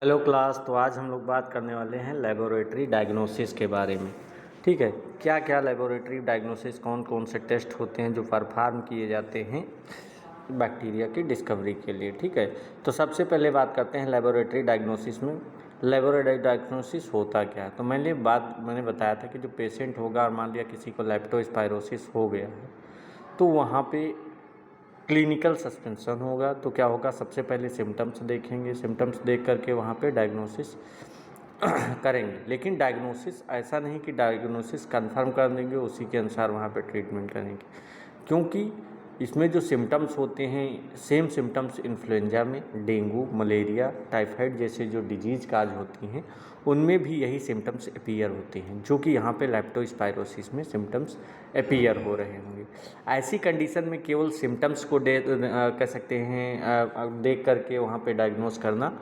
Hello class. तो आज हम लोग बात करने वाले हैं लेबोरेटरी डायग्नोसिस के बारे में। ठीक है, क्या क्या लेबोरेटरी डायग्नोसिस, कौन कौन से टेस्ट होते हैं जो परफॉर्म किए जाते हैं बैक्टीरिया की डिस्कवरी के लिए। ठीक है, तो सबसे पहले बात करते हैं लेबोरेटरी डायग्नोसिस में। लेबोरेटरी डायग्नोसिस होता क्या है? तो मैंने बताया था कि जो पेशेंट होगा और मान लिया किसी को लेप्टोस्पायरोसिस हो गया है तो वहाँ पे क्लिनिकल सस्पेंशन होगा। तो क्या होगा, सबसे पहले सिम्टम्स देखेंगे, सिम्टम्स देख करके वहाँ पे डायग्नोसिस करेंगे। लेकिन डायग्नोसिस ऐसा नहीं कि डायग्नोसिस कंफर्म कर देंगे उसी के अनुसार वहाँ पे ट्रीटमेंट करेंगे, क्योंकि इसमें जो सिम्टम्स होते हैं सेम सिम्टम्स इन्फ्लुएंजा में, डेंगू, मलेरिया, टाइफाइड जैसे जो डिजीज़ काज होती हैं उनमें भी यही सिम्टम्स अपीयर होते हैं, जो कि यहाँ पे लेप्टोस्पायरोसिस में सिम्टम्स अपीयर हो रहे होंगे। ऐसी कंडीशन में केवल सिम्टम्स को कह सकते हैं देख करके वहाँ पे डायग्नोस करना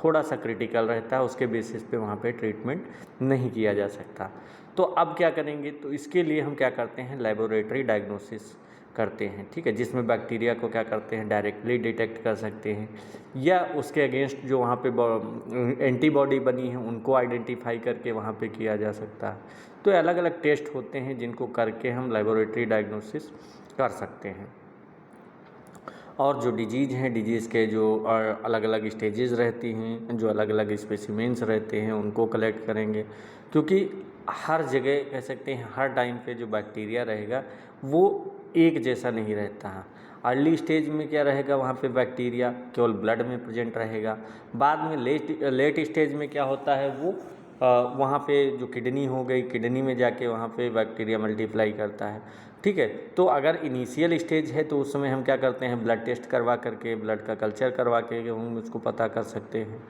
थोड़ा सा क्रिटिकल रहता है, उसके बेसिस पे वहाँ पे ट्रीटमेंट नहीं किया जा सकता। तो अब क्या करेंगे, तो इसके लिए हम क्या करते हैं, लेबोरेटरी डायग्नोसिस करते हैं। ठीक है, जिसमें बैक्टीरिया को क्या करते हैं, डायरेक्टली डिटेक्ट कर सकते हैं या उसके अगेंस्ट जो वहाँ पे एंटीबॉडी बनी है उनको आइडेंटिफाई करके वहाँ पे किया जा सकता है। तो अलग अलग टेस्ट होते हैं जिनको करके हम लेबोरेटरी डायग्नोसिस कर सकते हैं। और जो डिजीज़ हैं, डिजीज़ के जो अलग अलग स्टेजेस रहती हैं, जो अलग अलग स्पेसिमेंस रहते हैं उनको कलेक्ट करेंगे, क्योंकि हर जगह कह सकते हैं हर टाइम पे जो बैक्टीरिया रहेगा वो एक जैसा नहीं रहता है। अर्ली स्टेज में क्या रहेगा, वहाँ पे बैक्टीरिया केवल ब्लड में प्रेजेंट रहेगा। बाद में लेट स्टेज में क्या होता है, वो वहाँ पे जो किडनी हो गई, किडनी में जाके वहाँ पे बैक्टीरिया मल्टीप्लाई करता है। ठीक है, तो अगर इनिशियल स्टेज है तो उस समय हम क्या करते हैं, ब्लड टेस्ट करवा करके, ब्लड का कल्चर करवा के हम उसको पता कर सकते हैं।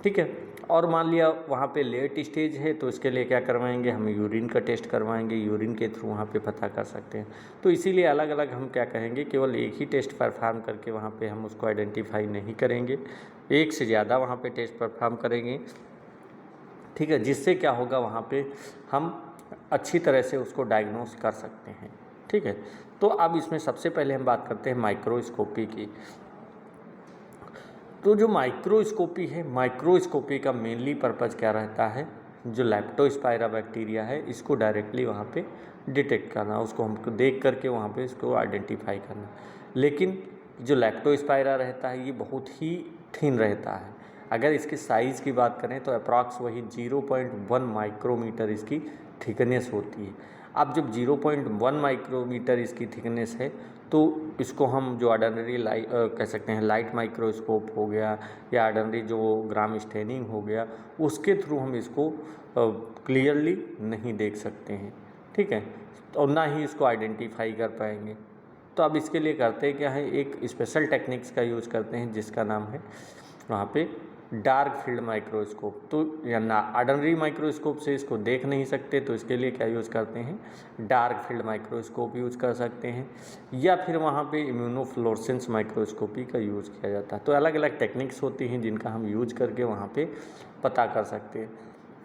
ठीक है, और मान लिया वहाँ पे लेट स्टेज है तो इसके लिए क्या करवाएंगे, हम यूरिन का टेस्ट करवाएंगे, यूरिन के थ्रू वहाँ पे पता कर सकते हैं। तो इसीलिए अलग अलग हम क्या कहेंगे, केवल एक ही टेस्ट परफॉर्म करके वहाँ पे हम उसको आइडेंटिफाई नहीं करेंगे, एक से ज़्यादा वहाँ पे टेस्ट परफॉर्म करेंगे। ठीक है, जिससे क्या होगा, वहाँ पे हम अच्छी तरह से उसको डायग्नोस कर सकते हैं। ठीक है, तो अब इसमें सबसे पहले हम बात करते हैं माइक्रोस्कोपी की। तो जो माइक्रोस्कोपी है, माइक्रोस्कोपी का मेनली पर्पज़ क्या रहता है, जो लेप्टोस्पायरा बैक्टीरिया है इसको डायरेक्टली वहाँ पे डिटेक्ट करना, उसको हमको देख करके वहाँ पे इसको आइडेंटिफाई करना। लेकिन जो लेप्टोस्पायरा रहता है ये बहुत ही थिन रहता है। अगर इसके साइज़ की बात करें तो अप्रॉक्स वही 0.1 माइक्रोमीटर इसकी थिकनेस होती है। अब जब 0.1 माइक्रोमीटर इसकी थिकनेस है तो इसको हम जो ऑर्डिनरी कह सकते हैं लाइट माइक्रोस्कोप हो गया या ऑर्डिनरी जो ग्राम स्टेनिंग हो गया उसके थ्रू हम इसको क्लियरली नहीं देख सकते हैं। ठीक है, और ना ही इसको आइडेंटिफाई कर पाएंगे। तो अब इसके लिए करते क्या है, एक स्पेशल टेक्निक्स का यूज़ करते हैं जिसका नाम है वहाँ पे डार्क फील्ड माइक्रोस्कोप। तो या ना ऑर्डिनरी माइक्रोस्कोप से इसको देख नहीं सकते तो इसके लिए क्या यूज़ करते हैं, डार्क फील्ड माइक्रोस्कोप यूज़ कर सकते हैं, या फिर वहाँ पे इम्यूनोफ्लोरेसेंस माइक्रोस्कोपी का यूज़ किया जाता है। तो अलग अलग टेक्निक्स होती हैं जिनका हम यूज करके वहाँ पे पता कर सकते हैं।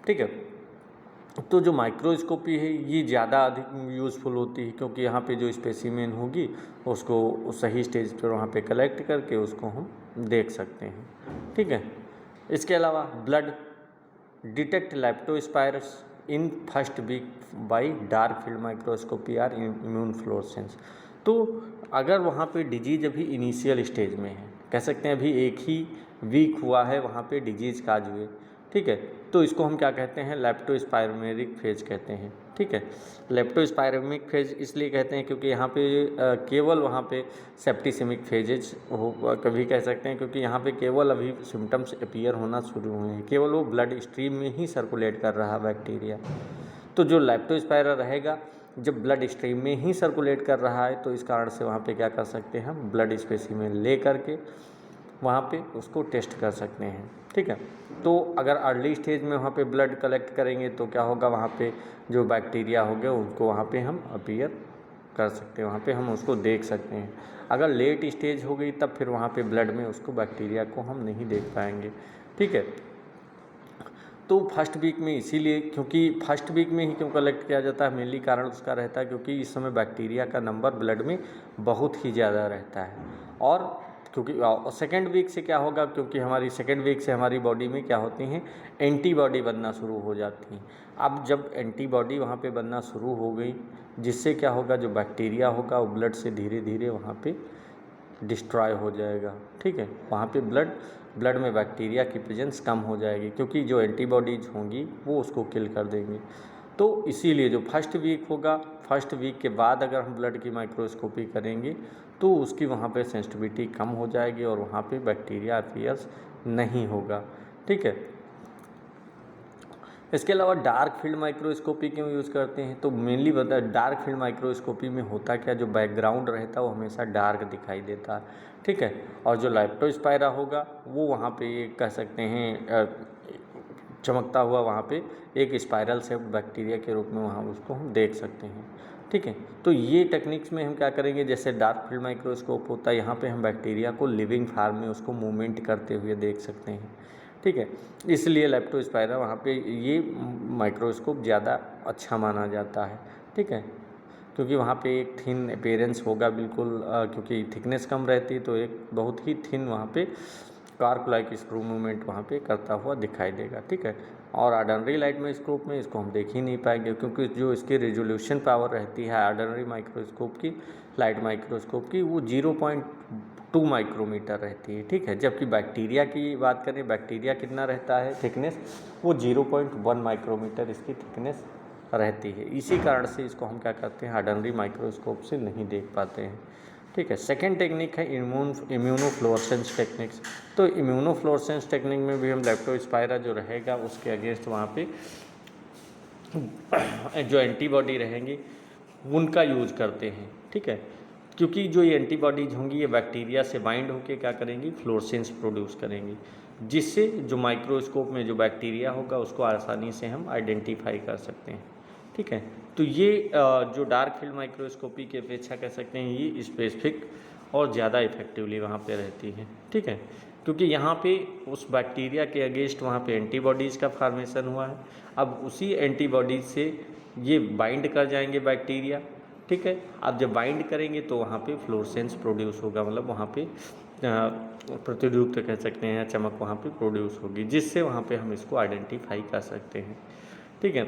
ठीक है, तो जो माइक्रोस्कोपी है ये ज़्यादा अधिक यूज़फुल होती है, क्योंकि यहाँ पे जो स्पेसिमेन होगी उसको सही स्टेज पर वहाँ पे कलेक्ट करके उसको हम देख सकते हैं। ठीक है, इसके अलावा blood detect leptospires in first week by dark field microscopy or immune fluorescence. तो अगर वहाँ पे डिजीज अभी इनिशियल स्टेज में है, कह सकते हैं अभी एक ही वीक हुआ है वहाँ पे डिजीज काज हुए, ठीक है, तो इसको हम क्या कहते हैं, लेप्टोस्पायरोमेरिक फेज कहते हैं। ठीक है, लेप्टोस्पायरोमिक फेज इसलिए कहते हैं क्योंकि यहाँ पे केवल वहाँ पे सेप्टिसिमिक फेजेज हो कभी कह सकते हैं, क्योंकि यहाँ पे केवल अभी सिम्टम्स अपीयर होना शुरू हुए हैं, केवल वो ब्लड स्ट्रीम में ही सर्कुलेट कर रहा है बैक्टीरिया। तो जो लेप्टोस्पायरा रहेगा जब ब्लड स्ट्रीम में ही सर्कुलेट कर रहा है तो इस कारण से वहाँ पे क्या कर सकते हैं, हम ब्लड स्पेसिमेन ले करके वहाँ पे उसको टेस्ट कर सकते हैं। ठीक है, तो अगर अर्ली स्टेज में वहाँ पे ब्लड कलेक्ट करेंगे तो क्या होगा, वहाँ पे जो बैक्टीरिया हो गया उनको वहाँ पे हम अपीयर कर सकते हैं, वहाँ पे हम उसको देख सकते हैं। अगर लेट स्टेज हो गई तब फिर वहाँ पे ब्लड में उसको बैक्टीरिया को हम नहीं देख पाएंगे। ठीक है, तो फर्स्ट वीक में इसीलिए, क्योंकि फर्स्ट वीक में ही क्यों कलेक्ट किया जाता है, मेनली कारण उसका रहता है क्योंकि इस समय बैक्टीरिया का नंबर ब्लड में बहुत ही ज़्यादा रहता है और क्योंकि सेकेंड वीक से क्या होगा, क्योंकि हमारी सेकेंड वीक से हमारी बॉडी में क्या होती हैं, एंटीबॉडी बनना शुरू हो जाती हैं। अब जब एंटीबॉडी वहाँ पे बनना शुरू हो गई, जिससे क्या होगा, जो बैक्टीरिया होगा वो ब्लड से धीरे धीरे वहाँ पे डिस्ट्रॉय हो जाएगा। ठीक है, वहाँ पे ब्लड में बैक्टीरिया की प्रेजेंस कम हो जाएगी, क्योंकि जो एंटीबॉडीज होंगी वो उसको किल कर देंगी। तो इसीलिए जो फर्स्ट वीक होगा, फर्स्ट वीक के बाद अगर हम ब्लड की माइक्रोस्कोपी करेंगे तो उसकी वहाँ पे सेंसिटिविटी कम हो जाएगी और वहाँ पे बैक्टीरिया अपीयर्स नहीं होगा। ठीक है, इसके अलावा डार्क फील्ड माइक्रोस्कोपी क्यों यूज़ करते हैं, तो मेनली बता, डार्क फील्ड माइक्रोस्कोपी में होता क्या, जो बैकग्राउंड रहता है वो हमेशा डार्क दिखाई देता है। ठीक है, और जो लेप्टोस्पायरा होगा वो वहाँ पे ये कह सकते हैं चमकता हुआ वहाँ पे एक स्पाइरल से बैक्टीरिया के रूप में वहाँ उसको हम देख सकते हैं। ठीक है, तो ये टेक्निक्स में हम क्या करेंगे, जैसे डार्क फील्ड माइक्रोस्कोप होता है, यहाँ पे हम बैक्टीरिया को लिविंग फार्म में उसको मूवमेंट करते हुए देख सकते हैं। ठीक है, इसलिए लेप्टोस्पायरा वहाँ पे ये माइक्रोस्कोप ज़्यादा अच्छा माना जाता है। ठीक है, क्योंकि वहाँ पे एक थिन अपीयरेंस होगा बिल्कुल, क्योंकि थिकनेस कम रहती है तो एक बहुत ही थिन वहाँ पे कार्क लाइक स्क्रू मूवमेंट वहाँ पे करता हुआ दिखाई देगा। ठीक है, और ऑर्डिनरी लाइट माइक्रोस्कोप में इसको हम देख ही नहीं पाएंगे, क्योंकि जो इसकी रेजोल्यूशन पावर रहती है ऑर्डिनरी माइक्रोस्कोप की, लाइट माइक्रोस्कोप की, वो 0.2 माइक्रोमीटर रहती है। ठीक है, जबकि बैक्टीरिया की बात करें, बैक्टीरिया कितना रहता है थिकनेस, वो 0.1 माइक्रोमीटर इसकी थिकनेस रहती है। इसी कारण से इसको हम क्या करते हैं, ऑर्डिनरी माइक्रोस्कोप से नहीं देख पाते हैं। ठीक है, सेकेंड टेक्निक है इम्यूनोफ्लोरेसेंस टेक्निक्स। तो इम्यूनोफ्लोरेसेंस टेक्निक में भी हम लेप्टोस्पायरा जो रहेगा उसके अगेंस्ट वहाँ पे जो एंटीबॉडी रहेंगी उनका यूज करते हैं। ठीक है, क्योंकि जो ये एंटीबॉडीज होंगी ये बैक्टीरिया से बाइंड होकर क्या करेंगी, फ्लोरेसेंस प्रोड्यूस करेंगी, जिससे जो माइक्रोस्कोप में जो बैक्टीरिया होगा उसको आसानी से हम आइडेंटिफाई कर सकते हैं। ठीक है, तो ये जो डार्क फील्ड माइक्रोस्कोपी की अपेक्षा कह सकते हैं ये स्पेसिफिक और ज़्यादा इफेक्टिवली वहाँ पे रहती है। ठीक है, क्योंकि यहाँ पे उस बैक्टीरिया के अगेंस्ट वहाँ पे एंटीबॉडीज़ का फॉर्मेशन हुआ है। अब उसी एंटीबॉडीज से ये बाइंड कर जाएंगे बैक्टीरिया। ठीक है, अब जब बाइंड करेंगे तो वहाँ पे फ्लोरेसेंस प्रोड्यूस होगा, मतलब वहाँ पे प्रतिरूप कह सकते हैं, चमक वहाँ पे प्रोड्यूस होगी, जिससे वहाँ पे हम इसको आइडेंटिफाई कर सकते हैं। ठीक है,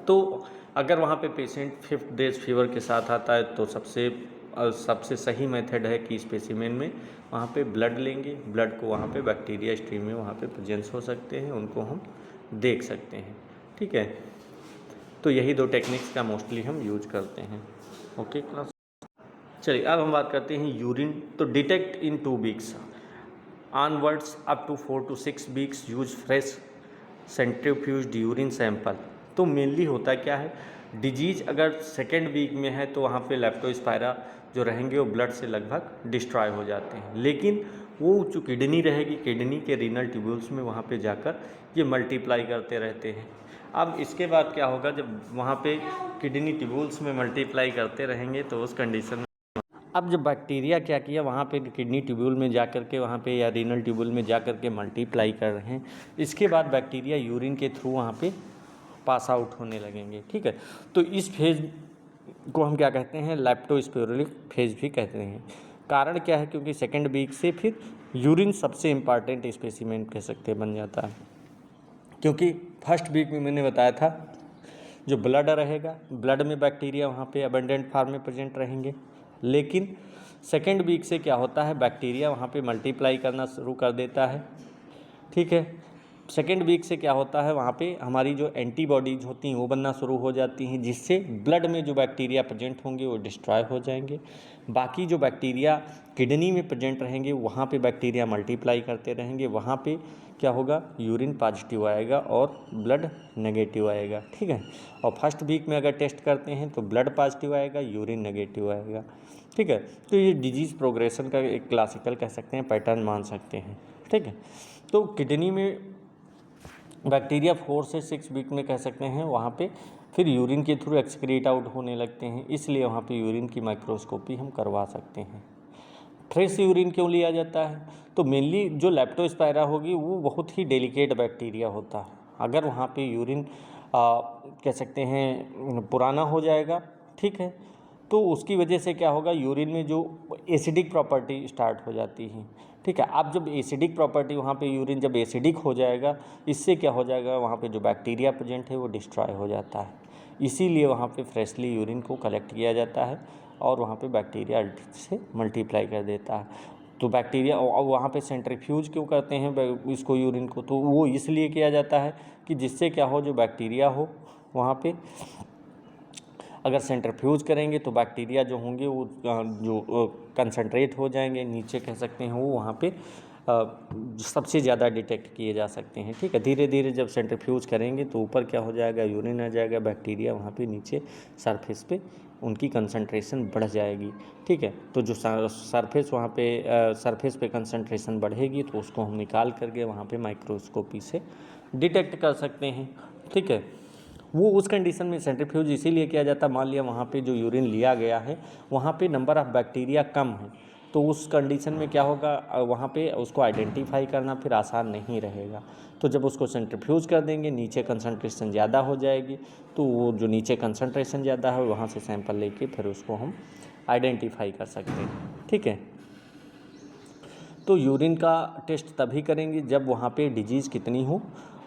तो अगर वहाँ पे पेशेंट 5th डेज फीवर के साथ आता है तो सबसे सही मेथड है कि स्पेसिमेन में वहाँ पे ब्लड लेंगे, ब्लड को वहाँ पे बैक्टीरिया स्ट्रीम में वहाँ पे प्रेजेंस हो सकते हैं, उनको हम देख सकते हैं। ठीक है, तो यही दो टेक्निक्स का मोस्टली हम यूज करते हैं। ओके क्लास, चलिए अब हम बात करते हैं यूरिन। तो detect in 2 weeks onwards up to 4 to 6 weeks use fresh centrifuged urine sample. तो मेनली होता क्या है, डिजीज़ अगर सेकेंड वीक में है तो वहाँ पे लेप्टोस्पायरा जो रहेंगे वो ब्लड से लगभग डिस्ट्रॉय हो जाते हैं, लेकिन वो जो किडनी रहेगी, किडनी के रीनल ट्यूब्यूल्स में वहाँ पे जाकर ये मल्टीप्लाई करते रहते हैं। अब इसके बाद क्या होगा, जब वहाँ पे किडनी ट्यूब्यूल्स में मल्टीप्लाई करते रहेंगे तो उस कंडीशन में अब जब बैक्टीरिया क्या किया, वहाँ पे किडनी ट्यूब्यूल में जा कर के वहाँ पे या रीनल ट्यूब्यूल में जा कर के मल्टीप्लाई कर रहे हैं। इसके बाद बैक्टीरिया यूरिन के थ्रू वहाँ पे पास आउट होने लगेंगे। ठीक है, तो इस फेज को हम क्या कहते हैं, लेप्टोस्पिरुलिक फेज भी कहते हैं। कारण क्या है, क्योंकि सेकेंड वीक से फिर यूरिन सबसे इम्पॉर्टेंट स्पेसिमेन कह सकते हैं बन जाता है, क्योंकि फर्स्ट वीक में मैंने बताया था जो ब्लड रहेगा, ब्लड में बैक्टीरिया वहाँ पे अबंडेंट फॉर्म में प्रेजेंट रहेंगे, लेकिन सेकेंड वीक से क्या होता है, बैक्टीरिया वहाँ पे मल्टीप्लाई करना शुरू कर देता है। ठीक है, सेकेंड वीक से क्या होता है, वहाँ पे हमारी जो एंटीबॉडीज होती हैं वो बनना शुरू हो जाती हैं, जिससे ब्लड में जो बैक्टीरिया प्रेजेंट होंगे वो डिस्ट्रॉय हो जाएंगे। बाकी जो बैक्टीरिया किडनी में प्रेजेंट रहेंगे वहाँ पे बैक्टीरिया मल्टीप्लाई करते रहेंगे, वहाँ पे क्या होगा, यूरिन पॉजिटिव आएगा और ब्लड नेगेटिव आएगा। ठीक है, और फर्स्ट वीक में अगर टेस्ट करते हैं तो ब्लड पॉजिटिव आएगा, यूरिन नेगेटिव आएगा। ठीक है, तो ये डिजीज़ प्रोग्रेशन का एक क्लासिकल कह सकते हैं, पैटर्न मान सकते हैं। ठीक है, तो किडनी में बैक्टीरिया 4 से 6 वीक में कह सकते हैं वहाँ पे फिर यूरिन के थ्रू एक्सक्रीट आउट होने लगते हैं, इसलिए वहाँ पे यूरिन की माइक्रोस्कोपी हम करवा सकते हैं। फ्रेश यूरिन क्यों लिया जाता है, तो मेनली जो लेप्टोस्पायरा होगी वो बहुत ही डेलिकेट बैक्टीरिया होता है। अगर वहाँ पे यूरिन कह सकते हैं पुराना हो जाएगा, ठीक है, तो उसकी वजह से क्या होगा, यूरिन में जो एसिडिक प्रॉपर्टी स्टार्ट हो जाती है। ठीक है, अब जब एसिडिक प्रॉपर्टी वहाँ पे यूरिन जब एसिडिक हो जाएगा, इससे क्या हो जाएगा, वहाँ पे जो बैक्टीरिया प्रेजेंट है वो डिस्ट्रॉय हो जाता है। इसीलिए वहाँ पे फ्रेशली यूरिन को कलेक्ट किया जाता है और वहाँ पे बैक्टीरिया से मल्टीप्लाई कर देता है। तो बैक्टीरिया वहाँ पे सेंट्रीफ्यूज क्यों करते हैं इसको यूरिन को, तो वो इसलिए किया जाता है कि जिससे क्या हो, जो बैक्टीरिया हो वहाँ पे अगर सेंट्रीफ्यूज करेंगे तो बैक्टीरिया जो होंगे वो जो कंसंट्रेट हो जाएंगे, नीचे कह सकते हैं, वो वहाँ पे सबसे ज़्यादा डिटेक्ट किए जा सकते हैं। ठीक है, धीरे धीरे जब सेंट्रीफ्यूज करेंगे तो ऊपर क्या हो जाएगा, यूरिन आ जाएगा, बैक्टीरिया वहाँ पे नीचे सरफेस पे उनकी कंसंट्रेशन बढ़ जाएगी। ठीक है, तो जो सरफेस वहाँ पे सरफेस पे कंसंट्रेशन बढ़ेगी तो उसको हम निकाल करके वहाँ पे माइक्रोस्कोपी से डिटेक्ट कर सकते हैं। ठीक है, वो उस कंडीशन में सेंट्रीफ्यूज इसीलिए किया जाता है, मान लिया वहाँ पे जो यूरिन लिया गया है वहाँ पे नंबर ऑफ़ बैक्टीरिया कम है, तो उस कंडीशन में क्या होगा, वहाँ पे उसको आइडेंटिफाई करना फिर आसान नहीं रहेगा। तो जब उसको सेंट्रीफ्यूज कर देंगे, नीचे कंसंट्रेशन ज़्यादा हो जाएगी, तो वो जो नीचे कंसंट्रेशन ज़्यादा है वहाँ से सैंपल लेके फिर उसको हम आइडेंटिफाई कर सकते हैं। ठीक है, तो यूरिन का टेस्ट तभी करेंगे जब वहाँ पे डिजीज़ कितनी हो,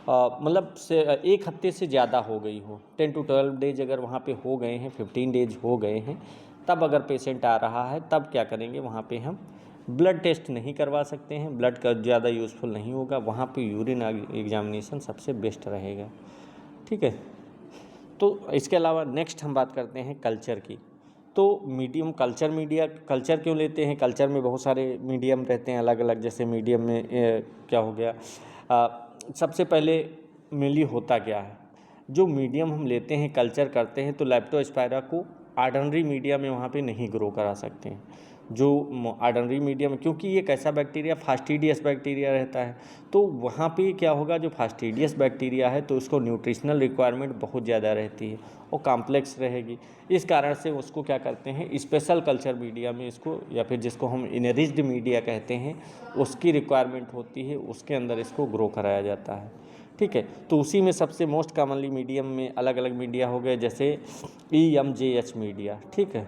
मतलब से 1 हफ्ते से ज़्यादा हो गई हो, 10 to 12 डेज अगर वहाँ पे हो गए हैं, 15 डेज हो गए हैं, तब अगर पेशेंट आ रहा है तब क्या करेंगे, वहाँ पे हम ब्लड टेस्ट नहीं करवा सकते हैं, ब्लड का ज़्यादा यूज़फुल नहीं होगा, वहाँ पे यूरिन एग्जामिनेशन सबसे बेस्ट रहेगा। ठीक है, तो इसके अलावा नेक्स्ट हम बात करते हैं कल्चर की। तो मीडियम कल्चर मीडिया कल्चर क्यों लेते हैं, कल्चर में बहुत सारे मीडियम रहते हैं अलग अलग, जैसे मीडियम में क्या हो गया, सबसे पहले मेनली होता क्या है, जो मीडियम हम लेते हैं कल्चर करते हैं तो लेप्टोस्पायरा को ऑर्डिनरी मीडिया में वहाँ पे नहीं ग्रो करा सकते हैं। जो ऑर्डिनरी मीडियम, क्योंकि ये कैसा बैक्टीरिया, फास्टिडियस बैक्टीरिया रहता है, तो वहाँ पे क्या होगा, जो फास्टिडियस बैक्टीरिया है तो उसको न्यूट्रिशनल रिक्वायरमेंट बहुत ज़्यादा रहती है और कॉम्प्लेक्स रहेगी। इस कारण से उसको क्या करते हैं, स्पेशल कल्चर मीडिया में इसको, या फिर जिसको हम इनरिच्ड मीडिया कहते हैं, उसकी रिक्वायरमेंट होती है, उसके अंदर इसको ग्रो कराया जाता है। ठीक है, तो उसी में सबसे मोस्ट कॉमनली मीडियम में अलग अलग मीडिया हो गए, जैसे EMJH मीडिया। ठीक है,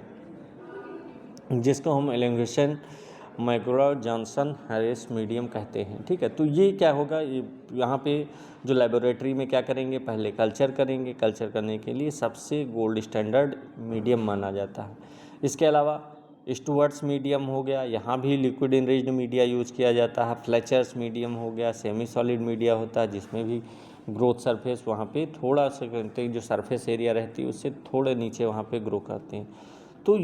जिसको हम एलिंगेशन मैकग्रॉ जॉनसन हैरिस मीडियम कहते हैं। ठीक है, तो ये क्या होगा, ये यहाँ पे जो लेबोरेटरी में क्या करेंगे, पहले कल्चर करेंगे, कल्चर करने के लिए सबसे गोल्ड स्टैंडर्ड मीडियम माना जाता है। इसके अलावा स्टुअर्ट्स मीडियम हो गया, यहाँ भी लिक्विड इनरिच्ड मीडिया यूज किया जाता है। फ्लेचर्स मीडियम हो गया, सेमी सॉलिड मीडिया होता है, जिसमें भी ग्रोथ सरफेस वहाँ पे थोड़ा सा जो सरफेस एरिया रहती है उससे थोड़े नीचे वहाँ पे ग्रो करते हैं। तो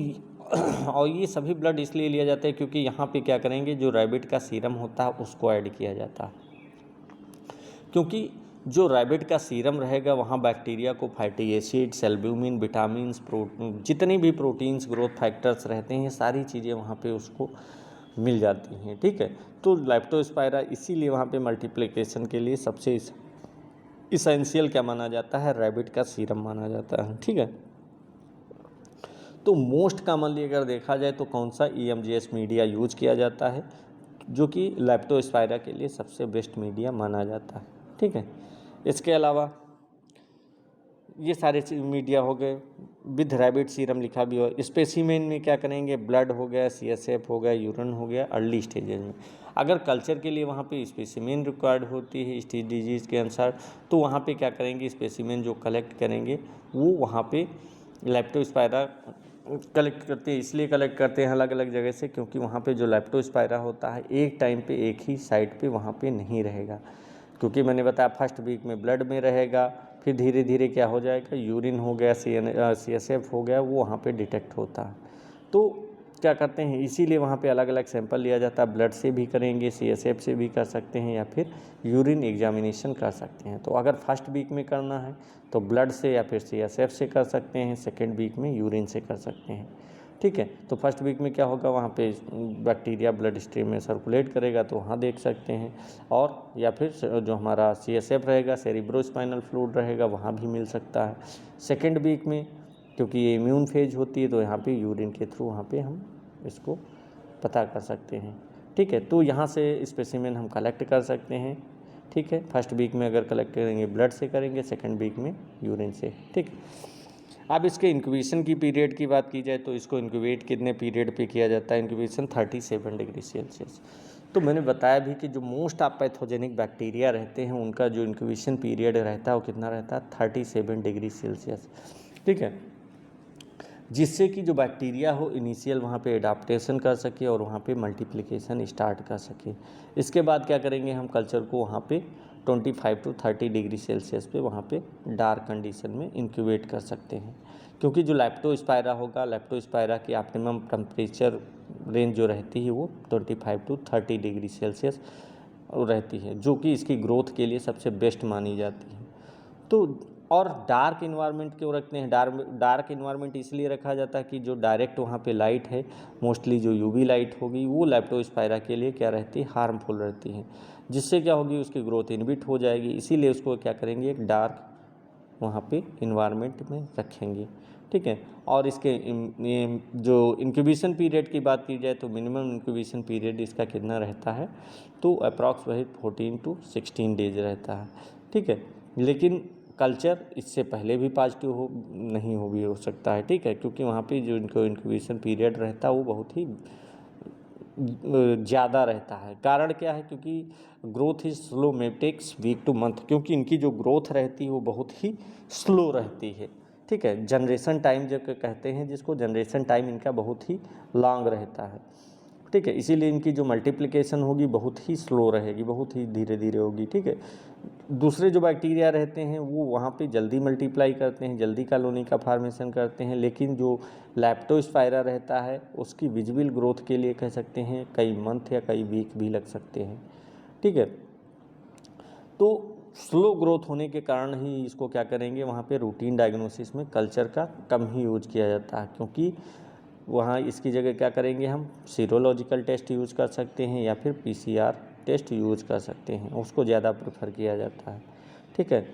और ये सभी ब्लड इसलिए लिया जाता है क्योंकि यहाँ पे क्या करेंगे, जो रैबिट का सीरम होता है उसको ऐड किया जाता है, क्योंकि जो रैबिट का सीरम रहेगा वहाँ बैक्टीरिया को fatty acids, albumin, vitamins, protein, जितनी भी प्रोटीन्स, ग्रोथ फैक्टर्स रहते हैं, ये सारी चीज़ें वहाँ पे उसको मिल जाती हैं। ठीक है, तो लेप्टोस्पायरा इसीलिए वहाँ पे मल्टीप्लिकेशन के लिए सबसे इसेंशियल क्या माना जाता है, रैबिट का सीरम माना जाता है। ठीक है, तो मोस्ट कॉमनली अगर देखा जाए तो कौन सा EMJH मीडिया यूज किया जाता है, जो कि लेप्टोस्पायरा के लिए सबसे बेस्ट मीडिया माना जाता है। ठीक है, इसके अलावा ये सारे मीडिया हो गए, विद रैबिट सीरम लिखा भी हो। स्पेसिमेन में क्या करेंगे, ब्लड हो गया, CSF हो गया, यूरिन हो गया अर्ली स्टेजेज में। अगर कल्चर के लिए वहाँ पे स्पेसिमेन रिक्वायर्ड होती है स्टेज डिजीज़ के अनुसार, तो वहाँ पे क्या करेंगे, स्पेसिमेन जो कलेक्ट करेंगे वो वहाँ पे लेप्टोस्पायरा कलेक्ट करते हैं। इसलिए कलेक्ट करते हैं अलग अलग जगह से, क्योंकि वहाँ पे जो लेप्टोस्पायरा होता है एक टाइम पे एक ही साइड पे वहाँ पे नहीं रहेगा, क्योंकि मैंने बताया फर्स्ट वीक में ब्लड में रहेगा, फिर धीरे धीरे क्या हो जाएगा, यूरिन हो गया, CSF हो गया, वो वहाँ पे डिटेक्ट होता है। तो क्या करते हैं, इसीलिए वहाँ पे अलग अलग सैंपल लिया जाता है, ब्लड से भी करेंगे, CSF से भी कर सकते हैं, या फिर यूरिन एग्जामिनेशन कर सकते हैं। तो अगर फर्स्ट वीक में करना है तो ब्लड से या फिर CSF से कर सकते हैं, सेकेंड वीक में यूरिन से कर सकते हैं। ठीक है, तो फर्स्ट वीक में क्या होगा, वहाँ पे बैक्टीरिया ब्लड स्ट्रीम में सर्कुलेट करेगा तो वहाँ देख सकते हैं, और या फिर जो हमारा CSF रहेगा, सेरिब्रोस्पाइनल फ्लूइड रहेगा, वहाँ भी मिल सकता है। सेकेंड वीक में क्योंकि ये इम्यून फेज होती है तो यहाँ पे यूरिन के थ्रू वहाँ पे हम इसको पता कर सकते हैं। ठीक है, तो यहाँ से स्पेसिमेन हम कलेक्ट कर सकते हैं। ठीक है, फर्स्ट वीक में अगर कलेक्ट करेंगे ब्लड से करेंगे, सेकेंड वीक में यूरिन से। ठीक, अब इसके इंक्यूबेशन की पीरियड की बात की जाए तो इसको इंक्यूबेट कितने पीरियड पे किया जाता है? Incubation 37 degree Celsius. तो मैंने बताया भी कि जो मोस्ट ऑफ पैथोजेनिक बैक्टीरिया रहते हैं उनका जो इंक्यूबेशन पीरियड रहता है वो कितना रहता है? 37 डिग्री सेल्सियस, ठीक है, जिससे कि जो बैक्टीरिया हो इनिशियल वहाँ पे एडाप्टेशन कर सके और वहाँ पे मल्टीप्लिकेशन स्टार्ट कर सके। इसके बाद क्या करेंगे हम? कल्चर को वहाँ पे 25 to 30 डिग्री सेल्सियस पे वहाँ पे डार्क कंडीशन में इंक्यूबेट कर सकते हैं, क्योंकि जो लैप्टोस्पायरा होगा, लैप्टोस्पायरा की ऑप्टिमम टेम्परेचर रेंज जो रहती है वो 25 to 30 डिग्री सेल्सियस रहती है, जो कि इसकी ग्रोथ के लिए सबसे बेस्ट मानी जाती है। तो और डार्क इन्वायरमेंट क्यों रखते हैं? डार्क इन्वायरमेंट इसलिए रखा जाता है कि जो डायरेक्ट वहाँ पे लाइट है, मोस्टली जो यूवी लाइट होगी वो लैप्टोस्पायरा के लिए क्या रहती है? हार्मफुल रहती है, जिससे क्या होगी? उसकी ग्रोथ इनहिबिट हो जाएगी। इसीलिए उसको क्या करेंगे? एक डार्क वहाँ पे इन्वायरमेंट में रखेंगे, ठीक है। और इसके जो इंक्यूबेशन पीरियड की बात की जाए तो मिनिमम इंक्यूबेशन पीरियड इसका कितना रहता है? तो अप्रॉक्स वही 14 to 16 डेज रहता है, ठीक है। लेकिन कल्चर इससे पहले भी पॉजिटिव नहीं हो सकता है, ठीक है, क्योंकि वहाँ पे जो इनको इंक्यूबेशन पीरियड रहता है वो बहुत ही ज़्यादा रहता है। कारण क्या है? क्योंकि growth is slow, may takes week to month, क्योंकि इनकी जो ग्रोथ रहती है वो बहुत ही स्लो रहती है, ठीक है। जनरेशन टाइम जो कहते हैं जिसको, जनरेशन टाइम इनका बहुत ही लॉन्ग रहता है, ठीक है। इसीलिए इनकी जो मल्टीप्लिकेशन होगी बहुत ही स्लो रहेगी, बहुत ही धीरे धीरे होगी, ठीक है। दूसरे जो बैक्टीरिया रहते हैं वो वहाँ पे जल्दी मल्टीप्लाई करते हैं, जल्दी कॉलोनी का फॉर्मेशन करते हैं, लेकिन जो लैप्टोस्पायरा रहता है उसकी विजिबल ग्रोथ के लिए कह सकते हैं कई मंथ या कई वीक भी लग सकते हैं, ठीक है। तो स्लो ग्रोथ होने के कारण ही इसको क्या करेंगे? वहाँ पे रूटीन डायग्नोसिस में कल्चर का कम ही यूज किया जाता है, क्योंकि वहाँ इसकी जगह क्या करेंगे हम? सीरोलॉजिकल टेस्ट यूज़ कर सकते हैं या फिर PCR टेस्ट यूज़ कर सकते हैं, उसको ज़्यादा प्रेफर किया जाता है, ठीक है।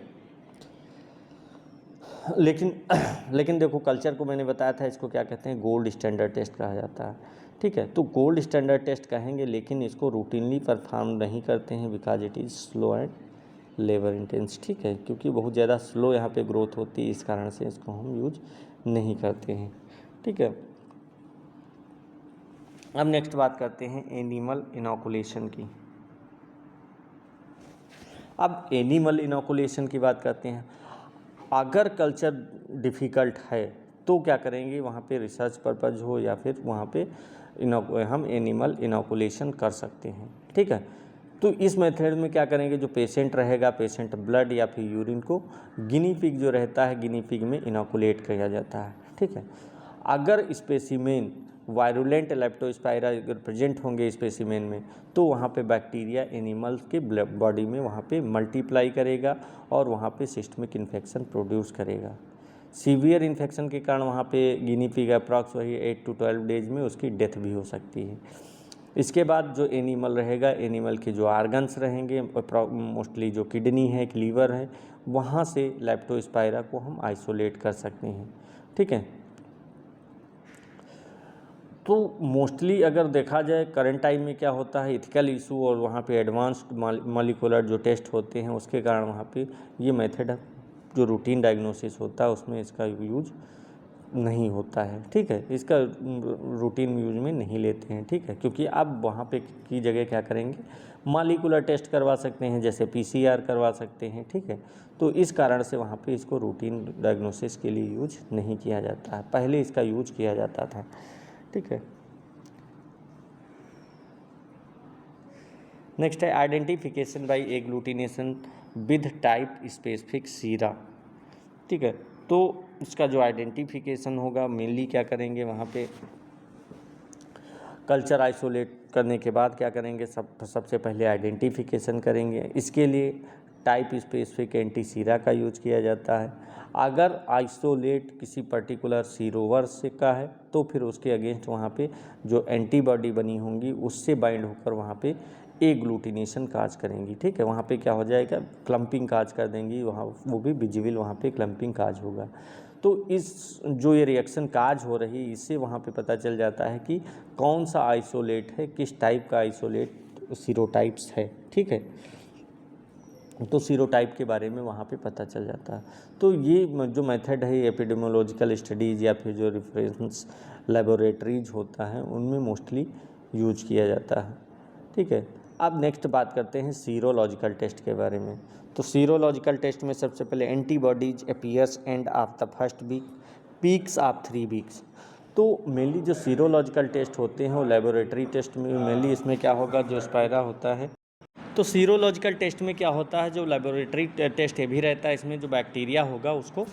लेकिन देखो, कल्चर को मैंने बताया था इसको क्या कहते हैं? गोल्ड स्टैंडर्ड टेस्ट कहा जाता है, ठीक है। तो गोल्ड स्टैंडर्ड टेस्ट कहेंगे, लेकिन इसको रूटीनली परफॉर्म नहीं करते हैं because it is slow and labour intense, ठीक है, क्योंकि बहुत ज़्यादा स्लो यहाँ पे ग्रोथ होती है, इस कारण से इसको हम यूज नहीं करते हैं, ठीक है। अब नेक्स्ट बात करते हैं एनिमल इनोकुलेशन की। अब एनिमल इनोकुलेशन की बात करते हैं। अगर कल्चर डिफ़िकल्ट है तो क्या करेंगे? वहाँ पे रिसर्च पर्पज़ हो या फिर वहाँ पे हम एनिमल इनोकुलेशन कर सकते हैं, ठीक है। तो इस मेथड में क्या करेंगे? जो पेशेंट रहेगा, पेशेंट ब्लड या फिर यूरिन को गिनी पिग जो रहता है, गिनी पिग में इनोकुलेट किया जाता है, ठीक है। अगर स्पेसिमेन वायरुलेंट लेप्टोस्पायरा अगर प्रेजेंट होंगे स्पेसिमेन में, तो वहाँ पे बैक्टीरिया एनिमल्स के बॉडी में वहाँ पे मल्टीप्लाई करेगा और वहाँ पे सिस्टमिक इन्फेक्शन प्रोड्यूस करेगा। सीवियर इन्फेक्शन के कारण वहाँ पे गिनी पिग अप्रॉक्स वही 8 to 12 डेज में उसकी डेथ भी हो सकती है। इसके बाद जो एनिमल रहेगा, एनिमल के जो आर्गन्स रहेंगे, मोस्टली जो किडनी है, लीवर है, वहाँ से लेप्टोस्पायरा को हम आइसोलेट कर सकते हैं, ठीक है। तो मोस्टली अगर देखा जाए करंट टाइम में क्या होता है, इथिकल इशू और वहाँ पे एडवांस्ड मॉलिक्यूलर जो टेस्ट होते हैं उसके कारण वहाँ पे ये मेथड जो रूटीन डायग्नोसिस होता है उसमें इसका यूज नहीं होता है, ठीक है। इसका रूटीन यूज में नहीं लेते हैं, ठीक है, क्योंकि अब वहाँ पे की जगह क्या करेंगे? मॉलिक्यूलर टेस्ट करवा सकते हैं, जैसे PCR करवा सकते हैं, ठीक है। तो इस कारण से वहाँ पे इसको रूटीन डायग्नोसिस के लिए यूज नहीं किया जाता है, पहले इसका यूज किया जाता था, ठीक है। नेक्स्ट है identification by agglutination with type specific sera, ठीक है। तो इसका जो आइडेंटिफिकेशन होगा मेनली क्या करेंगे? वहाँ पे कल्चर आइसोलेट करने के बाद क्या करेंगे? सबसे पहले आइडेंटिफिकेशन करेंगे। इसके लिए टाइप स्पेसिफिक एंटी सीरा का यूज किया जाता है। अगर आइसोलेट किसी पर्टिकुलर सीरोवर से का है तो फिर उसके अगेंस्ट वहाँ पे जो एंटीबॉडी बनी होंगी उससे बाइंड होकर वहाँ पे एग्लूटिनेशन काज करेंगी, ठीक है। वहाँ पे क्या हो जाएगा? क्लम्पिंग काज कर देंगी, वहाँ वो भी विजिबल वहाँ पे क्लम्पिंग काज होगा। तो इस जो ये रिएक्शन काज हो रही है इससे वहाँ पे पता चल जाता है कि कौन सा आइसोलेट है, किस टाइप का आइसोलेट सीरोटाइप्स है, ठीक है। तो सीरोटाइप के बारे में वहाँ पे पता चल जाता है। तो ये जो मेथड है एपिडेमियोलॉजिकल स्टडीज़ या फिर जो रेफरेंस लेबोरेटरीज होता है उनमें मोस्टली यूज किया जाता है। ठीक है, अब नेक्स्ट बात करते हैं सीरोलॉजिकल टेस्ट के बारे में। तो सीरोलॉजिकल टेस्ट में सबसे पहले antibodies appears end of the first week, peaks of 3 weeks. तो मेनली जो सीरोलॉजिकल टेस्ट होते हैं वो लेबोरेटरी टेस्ट में मेनली इसमें क्या होगा, जो स्पायरा होता है। तो सीरोलॉजिकल टेस्ट में क्या होता है, जो लेबोरेटरी टेस्ट ये भी रहता है, इसमें जो बैक्टीरिया होगा उसको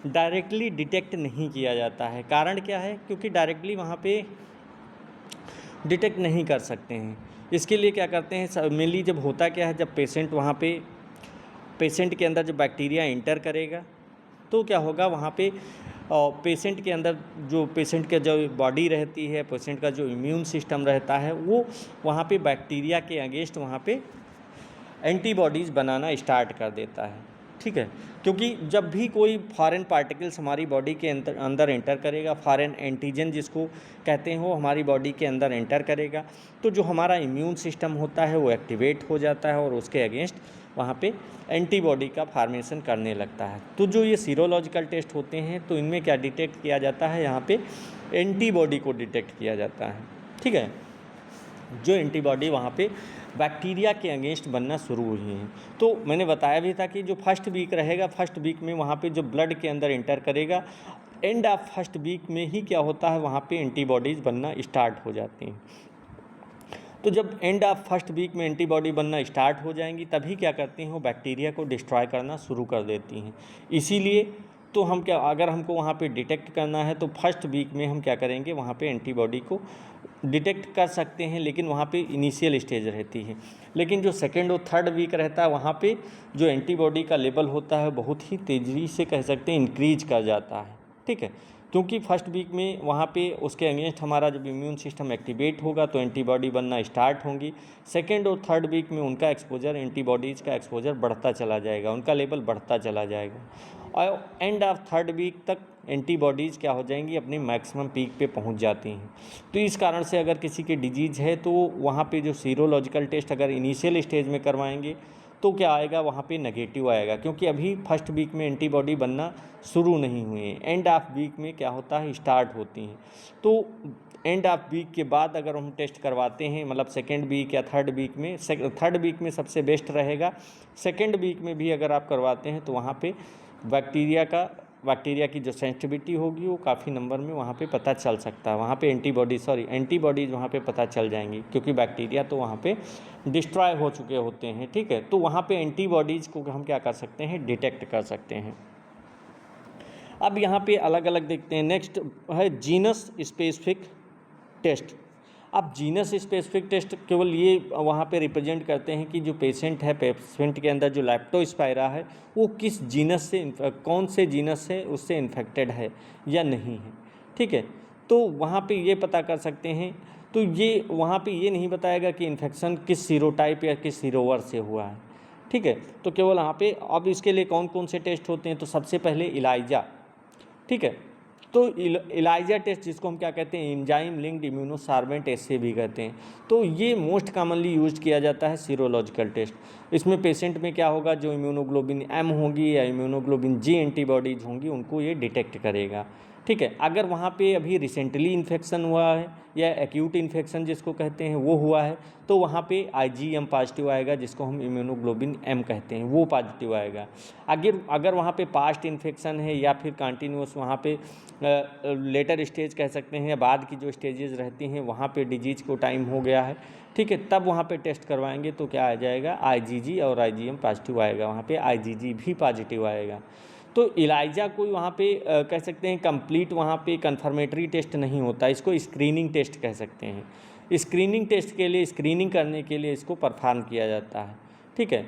डायरेक्टली डिटेक्ट नहीं किया जाता है। कारण क्या है, क्योंकि डायरेक्टली वहाँ पे डिटेक्ट नहीं कर सकते हैं। इसके लिए क्या करते हैं, मेनली जब होता क्या है, जब पेशेंट वहाँ पे पेशेंट के अंदर जब बैक्टीरिया इंटर करेगा तो क्या होगा, वहाँ पे पेशेंट के अंदर जो पेशेंट का जो बॉडी रहती है, पेशेंट का जो इम्यून सिस्टम रहता है, वो वहाँ पे बैक्टीरिया के अगेंस्ट वहाँ पे एंटीबॉडीज़ बनाना स्टार्ट कर देता है। ठीक है, क्योंकि जब भी कोई फॉरेन पार्टिकल्स हमारी बॉडी के अंदर एंटर करेगा, फॉरेन एंटीजन जिसको कहते हैं, वो हमारी बॉडी के अंदर एंटर करेगा, तो जो हमारा इम्यून सिस्टम होता है वो एक्टिवेट हो जाता है और उसके अगेंस्ट वहाँ पे एंटीबॉडी का फॉर्मेशन करने लगता है। तो जो ये सीरोलॉजिकल टेस्ट होते हैं, तो इनमें क्या डिटेक्ट किया जाता है, यहाँ पे एंटीबॉडी को डिटेक्ट किया जाता है। ठीक है, जो एंटीबॉडी वहाँ पे बैक्टीरिया के अगेंस्ट बनना शुरू हुई हैं। तो मैंने बताया भी था कि जो फर्स्ट वीक रहेगा, फर्स्ट वीक में वहाँ पे जो ब्लड के अंदर इंटर करेगा, एंड ऑफ फर्स्ट वीक में ही क्या होता है, वहाँ पे एंटीबॉडीज़ बनना स्टार्ट हो जाती हैं। तो जब एंड ऑफ फर्स्ट वीक में एंटीबॉडी बनना स्टार्ट हो जाएंगी, तभी क्या करती हैं, वो बैक्टीरिया को डिस्ट्रॉय करना शुरू कर देती हैं। इसीलिए तो हम क्या, अगर हमको वहाँ पे डिटेक्ट करना है तो फर्स्ट वीक में हम क्या करेंगे, वहाँ पे एंटीबॉडी को डिटेक्ट कर सकते हैं, लेकिन वहाँ पे इनिशियल स्टेज रहती है। लेकिन जो सेकेंड और थर्ड वीक रहता है, वहाँ पे जो एंटीबॉडी का लेवल होता है बहुत ही तेज़ी से कह सकते हैं इंक्रीज कर जाता है। ठीक है, क्योंकि फर्स्ट वीक में वहाँ पे उसके अगेंस्ट हमारा जब इम्यून सिस्टम एक्टिवेट होगा तो एंटीबॉडी बनना स्टार्ट होंगी। सेकेंड और थर्ड वीक में उनका एक्सपोजर, एंटीबॉडीज़ का एक्सपोजर बढ़ता चला जाएगा, उनका लेवल बढ़ता चला जाएगा और एंड ऑफ थर्ड वीक तक एंटीबॉडीज़ क्या हो जाएंगी, अपनी मैक्सिमम पीक पे पहुंच जाती हैं। तो इस कारण से अगर किसी की डिजीज़ है तो वहाँ पे जो सीरोलॉजिकल टेस्ट अगर इनिशियल स्टेज में करवाएंगे तो क्या आएगा, वहाँ पे नेगेटिव आएगा, क्योंकि अभी फर्स्ट वीक में एंटीबॉडी बनना शुरू नहीं हुई है, एंड ऑफ वीक में क्या होता है, स्टार्ट होती हैं। तो एंड ऑफ वीक के बाद अगर हम टेस्ट करवाते हैं, मतलब सेकेंड वीक या थर्ड वीक में, थर्ड वीक में सबसे बेस्ट रहेगा। सेकेंड वीक में भी अगर आप करवाते हैं तो वहाँ पे बैक्टीरिया की जो सेंसिटिविटी होगी वो काफ़ी नंबर में वहाँ पे पता चल सकता है, वहाँ पे एंटीबॉडीज़ वहाँ पे पता चल जाएंगी, क्योंकि बैक्टीरिया तो वहाँ पे डिस्ट्रॉय हो चुके होते हैं। ठीक है, तो वहाँ पे एंटीबॉडीज़ को हम क्या कर सकते हैं, डिटेक्ट कर सकते हैं। अब यहाँ पे अलग अलग देखते हैं। नेक्स्ट है जीनस स्पेसिफिक टेस्ट। अब जीनस स्पेसिफिक टेस्ट केवल ये वहाँ पे रिप्रेजेंट करते हैं कि जो पेशेंट है, पेशेंट के अंदर जो लेप्टोस्पायरा है वो किस जीनस से, कौन से जीनस से उससे इन्फेक्टेड है या नहीं है। ठीक है, तो वहाँ पे ये पता कर सकते हैं। तो ये वहाँ पे ये नहीं बताएगा कि इन्फेक्शन किस सीरोटाइप या किस सीरोवर से हुआ है। ठीक है, तो केवल यहाँ पे अब इसके लिए कौन कौन से टेस्ट होते हैं, तो सबसे पहले इलाइजा। ठीक है, तो इलाइजा टेस्ट जिसको हम क्या कहते हैं, एंजाइम लिंक्ड इम्यूनोसार्वेंट एसे भी कहते हैं, तो ये मोस्ट कॉमनली यूज किया जाता है सीरोलॉजिकल टेस्ट। इसमें पेशेंट में क्या होगा, जो इम्यूनोग्लोबिन एम होगी या इम्यूनोग्लोबिन जी एंटीबॉडीज होंगी उनको ये डिटेक्ट करेगा। ठीक है, अगर वहाँ पे अभी रिसेंटली इन्फेक्शन हुआ है या एक्यूट इन्फेक्शन जिसको कहते हैं वो हुआ है, तो वहाँ पे IgM पॉजिटिव आएगा, जिसको हम इम्यूनोग्लोबिन M कहते हैं, वो पॉजिटिव आएगा। अगर वहाँ पे पास्ट इन्फेक्शन है या फिर कंटिन्यूस वहाँ पे लेटर स्टेज कह सकते हैं या बाद की जो स्टेजेस रहती हैं वहाँ पे डिजीज़ को टाइम हो गया है, ठीक है, तब वहाँ पे टेस्ट करवाएंगे तो क्या आ जाएगा, IgG और IgM पॉजिटिव आएगा, वहाँ पे IgG भी पॉजिटिव आएगा। तो इलाइजा कोई वहाँ पे कह सकते हैं कंप्लीट वहाँ पे कन्फर्मेटरी टेस्ट नहीं होता, इसको स्क्रीनिंग टेस्ट कह सकते हैं। स्क्रीनिंग टेस्ट के लिए, स्क्रीनिंग करने के लिए इसको परफॉर्म किया जाता है। ठीक है,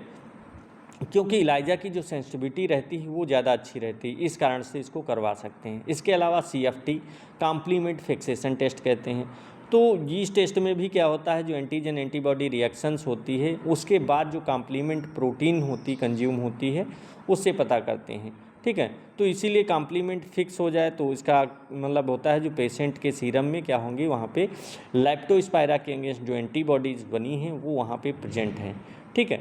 क्योंकि इलाइजा की जो सेंसिटिविटी रहती है वो ज़्यादा अच्छी रहती है, इस कारण से इसको करवा सकते हैं। इसके अलावा CFT कॉम्प्लीमेंट फिक्सेशन टेस्ट कहते हैं। तो इस टेस्ट में भी क्या होता है, जो एंटीजन एंटीबॉडी रिएक्शंस होती है उसके बाद जो कॉम्प्लीमेंट प्रोटीन होती कंज्यूम होती है उससे पता करते हैं। ठीक है, तो इसीलिए कॉम्प्लीमेंट फिक्स हो जाए तो इसका मतलब होता है जो पेशेंट के सीरम में क्या होंगी, वहाँ पे लेप्टोस्पायरा के अगेंस्ट जो एंटीबॉडीज़ बनी हैं वो वहाँ पे प्रेजेंट हैं। ठीक है,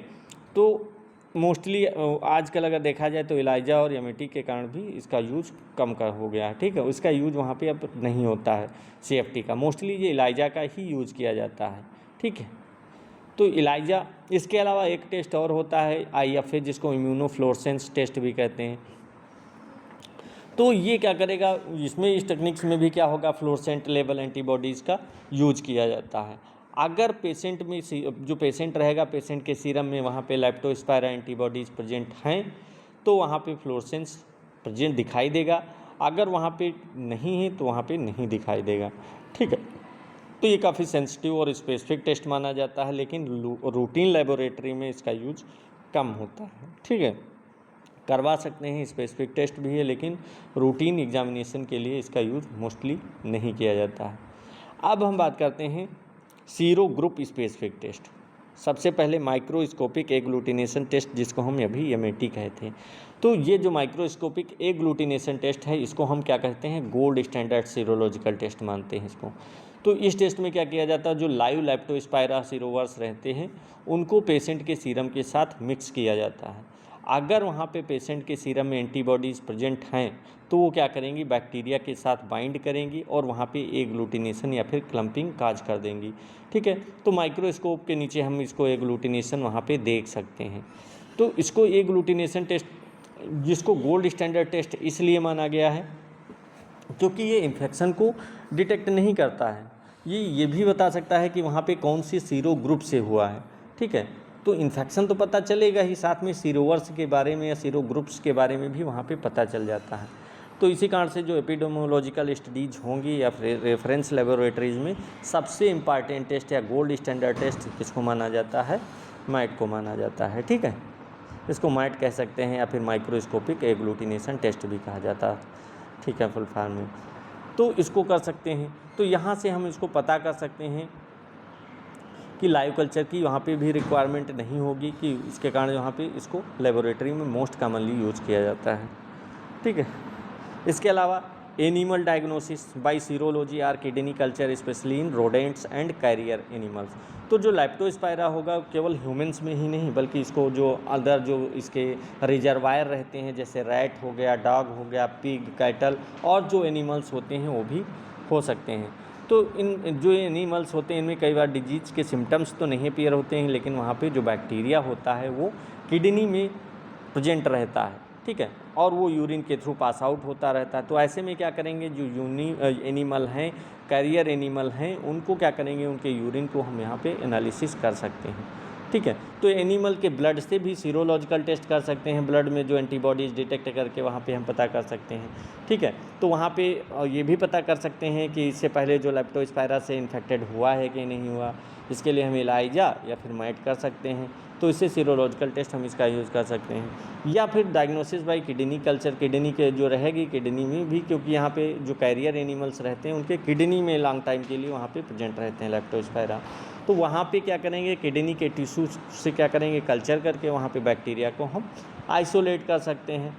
तो मोस्टली आजकल अगर देखा जाए तो इलाइजा और एमिटी के कारण भी इसका यूज़ कम कर हो गया है, ठीक है। उसका यूज़ वहाँ पे अब नहीं होता है CFT का, मोस्टली ये इलाइजा का ही यूज़ किया जाता है, ठीक है। तो इलाइजा, इसके अलावा एक टेस्ट और होता है IFA, जिसको इम्यूनोफ्लोरेसेंस टेस्ट भी कहते हैं। तो ये क्या करेगा, इसमें इस टेक्निक्स में भी क्या होगा, फ्लोरेसेंट लेवल एंटीबॉडीज़ का यूज किया जाता है। अगर पेशेंट में जो पेशेंट रहेगा, पेशेंट के सीरम में वहाँ पे लेप्टोस्पायरा एंटीबॉडीज़ प्रेजेंट हैं तो वहाँ पे फ्लोरेसेंस प्रेजेंट दिखाई देगा, अगर वहाँ पे नहीं है तो वहाँ पे नहीं दिखाई देगा, ठीक है। तो ये काफ़ी सेंसिटिव और स्पेसिफिक टेस्ट माना जाता है, लेकिन रूटीन लेबोरेटरी में इसका यूज कम होता है, ठीक है। करवा सकते हैं, स्पेसिफिक टेस्ट भी है, लेकिन रूटीन एग्जामिनेशन के लिए इसका यूज़ मोस्टली नहीं किया जाता है। अब हम बात करते हैं सीरो ग्रुप स्पेसिफिक टेस्ट। सबसे पहले माइक्रोस्कोपिक एग्लूटिनेशन टेस्ट, जिसको हम अभी MAT कहते हैं। तो ये जो माइक्रोस्कोपिक एग्लूटिनेशन टेस्ट है, इसको हम क्या कहते हैं, गोल्ड स्टैंडर्ड सीरोलॉजिकल टेस्ट मानते हैं इसको। तो इस टेस्ट में क्या किया जाता है, जो लाइव लेप्टोस्पायरा सीरोवर्स रहते हैं उनको पेशेंट के सीरम के साथ मिक्स किया जाता है। अगर वहाँ पे पेशेंट के सीरम में एंटीबॉडीज़ प्रेजेंट हैं तो वो क्या करेंगी, बैक्टीरिया के साथ बाइंड करेंगी और वहाँ पे एग्लूटिनेशन या फिर क्लम्पिंग काज कर देंगी, ठीक है। तो माइक्रोस्कोप के नीचे हम इसको एग्लूटिनेशन वहाँ पे देख सकते हैं। तो इसको एग्लूटिनेशन टेस्ट, जिसको गोल्ड स्टैंडर्ड टेस्ट इसलिए माना गया है क्योंकि ये इन्फेक्शन को डिटेक्ट नहीं करता है, ये भी बता सकता है कि वहाँ पे कौन सी सीरो ग्रुप से हुआ है, ठीक है। तो इन्फेक्शन तो पता चलेगा ही, साथ में सीरोवर्स के बारे में या सीरो ग्रुप्स के बारे में भी वहाँ पे पता चल जाता है। तो इसी कारण से जो एपिडेमियोलॉजिकल स्टडीज होंगी या फिर रेफरेंस लेबोरेटरीज़ में सबसे इम्पॉर्टेंट टेस्ट या गोल्ड स्टैंडर्ड टेस्ट किसको माना जाता है, मैट को माना जाता है, ठीक है। इसको मैट कह सकते हैं या फिर माइक्रोस्कोपिक एग्लूटिनेशन टेस्ट भी कहा जाता है, ठीक है, फुल फॉर्म में। तो इसको कर सकते हैं। तो यहाँ से हम इसको पता कर सकते हैं कि लाइव कल्चर की वहाँ पे भी रिक्वायरमेंट नहीं होगी, कि इसके कारण यहाँ पे इसको लेबोरेटरी में मोस्ट कॉमनली यूज़ किया जाता है, ठीक है। इसके अलावा animal diagnosis by serology or kidney culture specially in rodents and carrier animals. तो जो लेप्टोस्पायरा होगा केवल ह्यूमंस में ही नहीं, बल्कि इसको जो अदर जो इसके रिजर्वायर रहते हैं, जैसे रैट हो गया, डॉग हो गया, पिग, कैटल और जो एनिमल्स होते हैं वो भी हो सकते हैं। तो इन जो एनिमल्स होते हैं इनमें कई बार डिजीज़ के सिम्टम्स तो नहीं अपीयर होते हैं, लेकिन वहाँ पे जो बैक्टीरिया होता है वो किडनी में प्रेजेंट रहता है, ठीक है, और वो यूरिन के थ्रू पास आउट होता रहता है। तो ऐसे में क्या करेंगे, जो एनिमल हैं, कैरियर एनिमल हैं, उनको क्या करेंगे, उनके यूरिन को हम यहाँ पे एनालिसिस कर सकते हैं, ठीक है। तो एनिमल के ब्लड से भी सीरोलॉजिकल टेस्ट कर सकते हैं, ब्लड में जो एंटीबॉडीज़ डिटेक्ट करके वहाँ पे हम पता कर सकते हैं, ठीक है। तो वहाँ पे ये भी पता कर सकते हैं कि इससे पहले जो लेप्टोस्पायरा से इन्फेक्टेड हुआ है कि नहीं हुआ, इसके लिए हम इलाइजा या फिर मैट कर सकते हैं। तो इससे सीरोलॉजिकल टेस्ट हम इसका यूज़ कर सकते हैं। या फिर diagnosis bye kidney culture, kidney के जो रहेगी किडनी में भी, क्योंकि यहाँ पे जो कैरियर एनिमल्स रहते हैं उनके किडनी में लॉन्ग टाइम के लिए वहाँ पे प्रेजेंट रहते हैं लेप्टोस्पायरा। तो वहाँ पे क्या करेंगे, किडनी के टिश्यू से क्या करेंगे, कल्चर करके वहाँ पे बैक्टीरिया को हम आइसोलेट कर सकते हैं।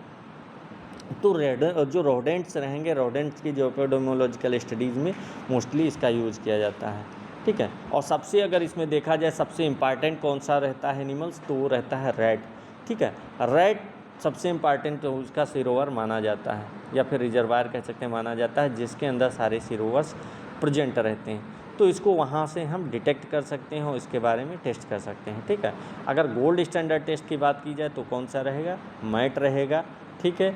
तो जो रोडेंट्स रहेंगे, रोडेंट्स की जो एपिडेमियोलॉजिकल स्टडीज़ में मोस्टली इसका यूज़ किया जाता है, ठीक है। और सबसे अगर इसमें देखा जाए सबसे इम्पॉर्टेंट कौन सा रहता है एनिमल्स, तो वो रहता है रैट, ठीक है। रैट सबसे इम्पॉर्टेंट उसका सिरोवर माना जाता है, या फिर रिजर्वायर कह सकते हैं, माना जाता है, जिसके अंदर सारे सिरोवर्स प्रेजेंट रहते हैं। तो इसको वहाँ से हम डिटेक्ट कर सकते हैं और इसके बारे में टेस्ट कर सकते हैं, ठीक है। अगर गोल्ड स्टैंडर्ड टेस्ट की बात की जाए तो कौन सा रहेगा, मैट रहेगा, ठीक है।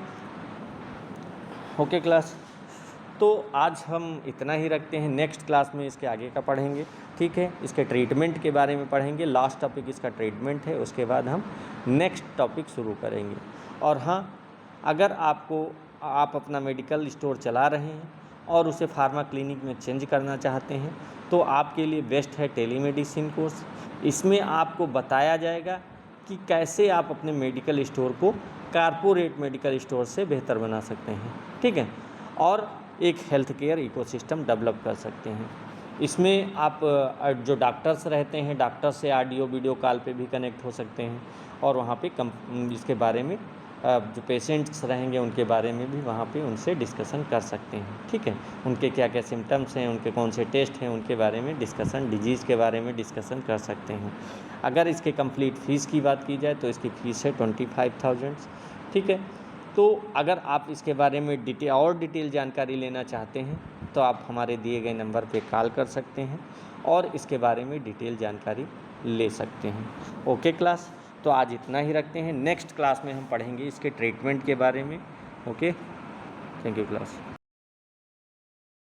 ओके क्लास, तो आज हम इतना ही रखते हैं, नेक्स्ट क्लास में इसके आगे का पढ़ेंगे, ठीक है। इसके ट्रीटमेंट के बारे में पढ़ेंगे, लास्ट टॉपिक इसका ट्रीटमेंट है, उसके बाद हम नेक्स्ट टॉपिक शुरू करेंगे। और हाँ, अगर आप अपना मेडिकल स्टोर चला रहे हैं और उसे फार्मा क्लिनिक में चेंज करना चाहते हैं तो आपके लिए बेस्ट है टेलीमेडिसिन कोर्स। इसमें आपको बताया जाएगा कि कैसे आप अपने मेडिकल स्टोर को कारपोरेट मेडिकल स्टोर से बेहतर बना सकते हैं, ठीक है, और एक हेल्थ केयर इकोसिस्टम डेवलप कर सकते हैं। इसमें आप जो डॉक्टर्स रहते हैं, डॉक्टर से ऑडियो वीडियो कॉल पे भी कनेक्ट हो सकते हैं और वहाँ पे इसके बारे में जो पेशेंट्स रहेंगे उनके बारे में भी वहाँ पे उनसे डिस्कशन कर सकते हैं, ठीक है। उनके क्या क्या सिम्टम्स हैं, उनके कौन से टेस्ट हैं, उनके बारे में डिस्कशन, डिजीज़ के बारे में डिस्कशन कर सकते हैं। अगर इसके कंप्लीट फ़ीस की बात की जाए तो इसकी फ़ीस है 25,000, ठीक है। तो अगर आप इसके बारे में डिटेल जानकारी लेना चाहते हैं तो आप हमारे दिए गए नंबर पे कॉल कर सकते हैं और इसके बारे में डिटेल जानकारी ले सकते हैं। ओके क्लास, तो आज इतना ही रखते हैं। नेक्स्ट क्लास में हम पढ़ेंगे इसके ट्रीटमेंट के बारे में। Okay, thank you class.